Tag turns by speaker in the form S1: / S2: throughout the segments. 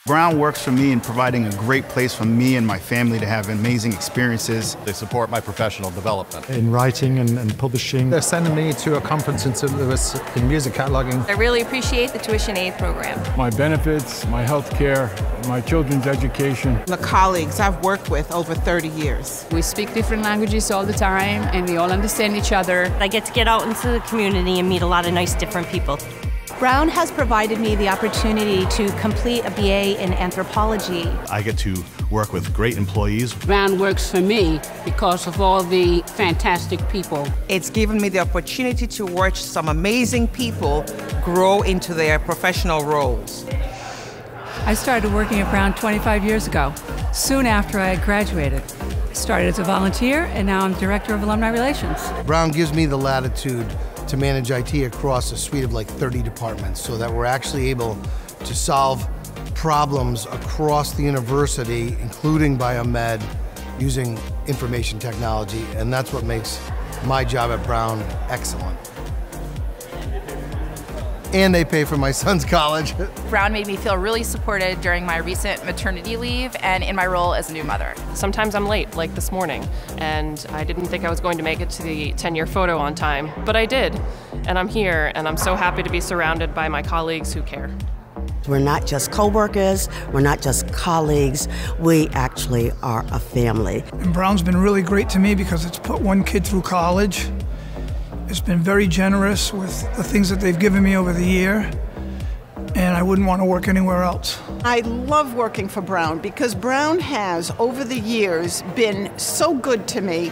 S1: Brown works for me in providing a great place for me and my family to have amazing experiences.
S2: They support my professional development.
S3: In writing and publishing.
S4: They're sending me to a conference in St. Louis in music cataloging.
S5: I really appreciate the tuition aid program.
S6: My benefits, my health care, my children's education.
S7: The colleagues I've worked with over 30 years.
S8: We speak different languages all the time and we all understand each other.
S9: I get to get out into the community and meet a lot of nice different people.
S10: Brown has provided me the opportunity to complete a B.A. in anthropology.
S11: I get to work with great employees.
S12: Brown works for me because of all the fantastic people.
S7: It's given me the opportunity to watch some amazing people grow into their professional roles.
S8: I started working at Brown 25 years ago, soon after I had graduated. I started as a volunteer and now I'm Director of Alumni Relations.
S13: Brown gives me the latitude to manage IT across a suite of like 30 departments so that we're actually able to solve problems across the university, including biomed, using information technology, and that's what makes my job at Brown excellent. And they pay for my son's college.
S5: Brown made me feel really supported during my recent maternity leave and in my role as a new mother.
S14: Sometimes I'm late, like this morning, and I didn't think I was going to make it to the 10-year photo on time, but I did, and I'm here, and I'm so happy to be surrounded by my colleagues who care.
S15: We're not just co-workers, we're not just colleagues, we actually are a family.
S16: And Brown's been really great to me because it's put one kid through college. It's been very generous with the things that they've given me over the year, and I wouldn't want to work anywhere else.
S17: I love working for Brown because Brown has, over the years, been so good to me.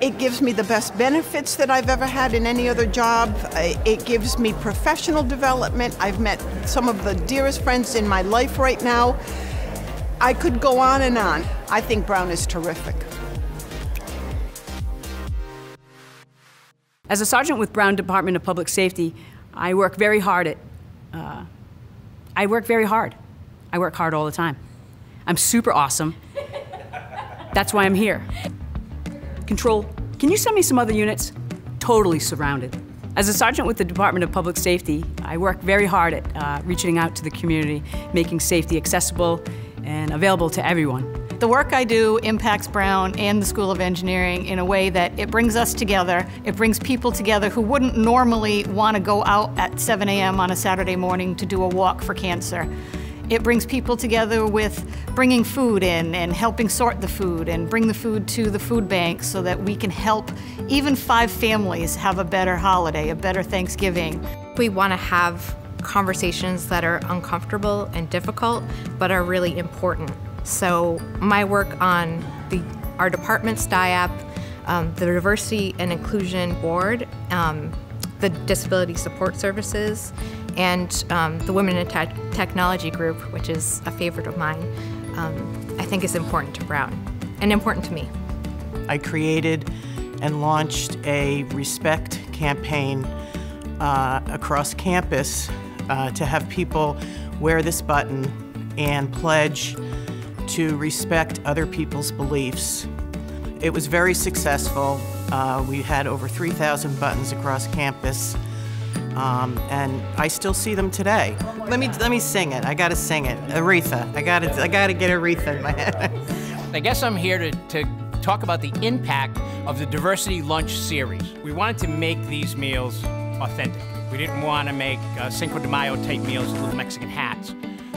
S17: It gives me the best benefits that I've ever had in any other job. It gives me professional development. I've met some of the dearest friends in my life right now. I could go on and on. I think Brown is terrific.
S8: As a sergeant with Brown Department of Public Safety, I work very hard I work hard all the time. I'm super awesome. That's why I'm here. Control, can you send me some other units? Totally surrounded. As a sergeant with the Department of Public Safety, I work very hard at reaching out to the community, making safety accessible and available to everyone.
S10: The work I do impacts Brown and the School of Engineering in a way that it brings us together. It brings people together who wouldn't normally want to go out at 7 a.m. on a Saturday morning to do a walk for cancer. It brings people together with bringing food in and helping sort the food and bring the food to the food bank so that we can help even 5 families have a better holiday, a better Thanksgiving.
S5: We want to have conversations that are uncomfortable and difficult, but are really important. So my work on our department's DIAP, the Diversity and Inclusion Board, the Disability Support Services, and the Women in Technology group, which is a favorite of mine, I think is important to Brown and important to me.
S18: I created and launched a respect campaign across campus to have people wear this button and pledge to respect other people's beliefs. It was very successful. We had over 3,000 buttons across campus, and I still see them today. Let me sing it. I gotta sing it. Aretha. I gotta get Aretha in my head.
S19: I guess I'm here to talk about the impact of the Diversity Lunch series. We wanted to make these meals authentic. We didn't want to make Cinco de Mayo type meals with little Mexican hats.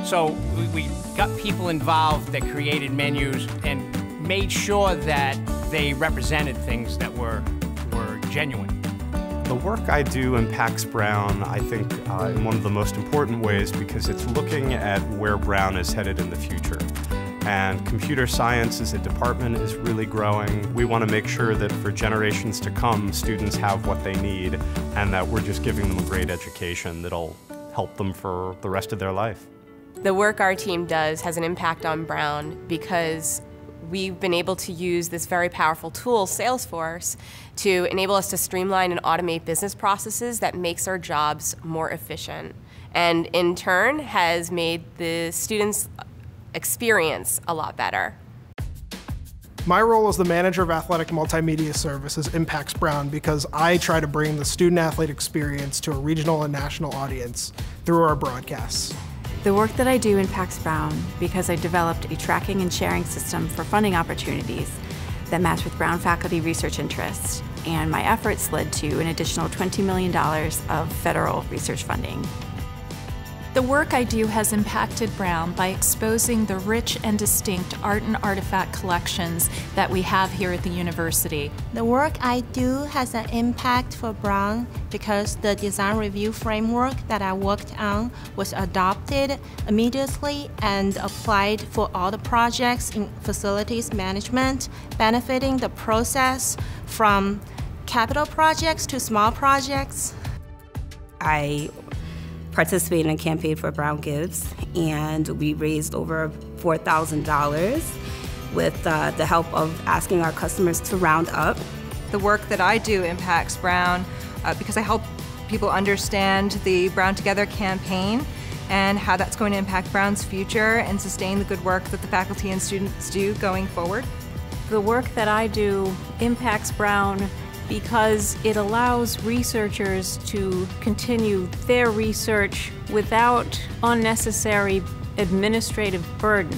S19: So we got people involved that created menus and made sure that they represented things that were genuine.
S20: The work I do impacts Brown, I think, in one of the most important ways because it's looking at where Brown is headed in the future. And computer science as a department is really growing. We want to make sure that for generations to come, students have what they need and that we're just giving them a great education that'll help them for the rest of their life.
S14: The work our team does has an impact on Brown because we've been able to use this very powerful tool, Salesforce, to enable us to streamline and automate business processes that makes our jobs more efficient, and in turn has made the students' experience a lot better.
S5: My role as the manager of athletic multimedia services impacts Brown because I try to bring the student-athlete experience to a regional and national audience through our broadcasts.
S21: The work that I do impacts Brown because I developed a tracking and sharing system for funding opportunities that match with Brown faculty research interests, and my efforts led to an additional $20 million of federal research funding.
S22: The work I do has impacted Brown by exposing the rich and distinct art and artifact collections that we have here at the university.
S23: The work I do has an impact for Brown because the design review framework that I worked on was adopted immediately and applied for all the projects in facilities management, benefiting the process from capital projects to small projects.
S24: I participated in a campaign for Brown Gives, and we raised over $4,000 with the help of asking our customers to round up.
S25: The work that I do impacts Brown because I help people understand the Brown Together campaign and how that's going to impact Brown's future and sustain the good work that the faculty and students do going forward.
S22: The work that I do impacts Brown because it allows researchers to continue their research without unnecessary administrative burden.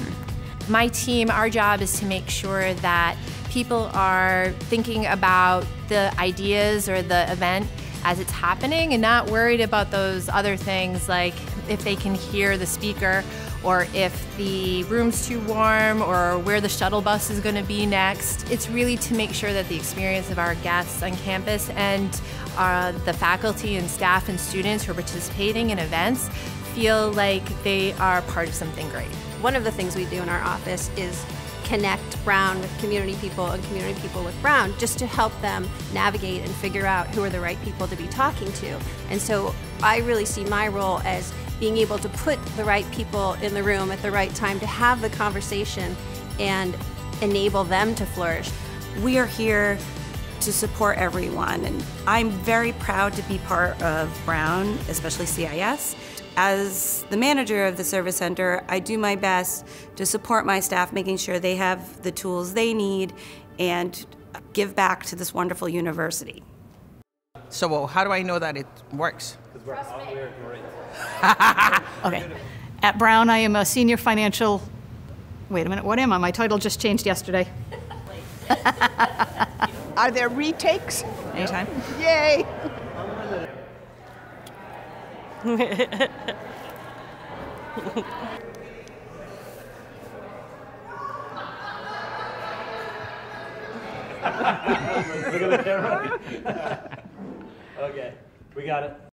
S5: My team, our job is to make sure that people are thinking about the ideas or the event as it's happening and not worried about those other things like if they can hear the speaker or if the room's too warm or where the shuttle bus is going to be next. It's really to make sure that the experience of our guests on campus and the faculty and staff and students who are participating in events feel like they are part of something great.
S26: One of the things we do in our office is connect Brown with community people and community people with Brown, just to help them navigate and figure out who are the right people to be talking to. And so I really see my role as being able to put the right people in the room at the right time to have the conversation and enable them to flourish.
S24: We are here to support everyone, and I'm very proud to be part of Brown, especially CIS. As the manager of the Service Center, I do my best to support my staff, making sure they have the tools they need and give back to this wonderful university.
S7: So how do I know that it works?
S10: Okay. At Brown, I am a senior financial, wait a minute, what am I? My title just changed yesterday.
S17: Are there retakes?
S25: Anytime.
S17: Yay!
S9: Look
S27: at the camera. Okay, we got it.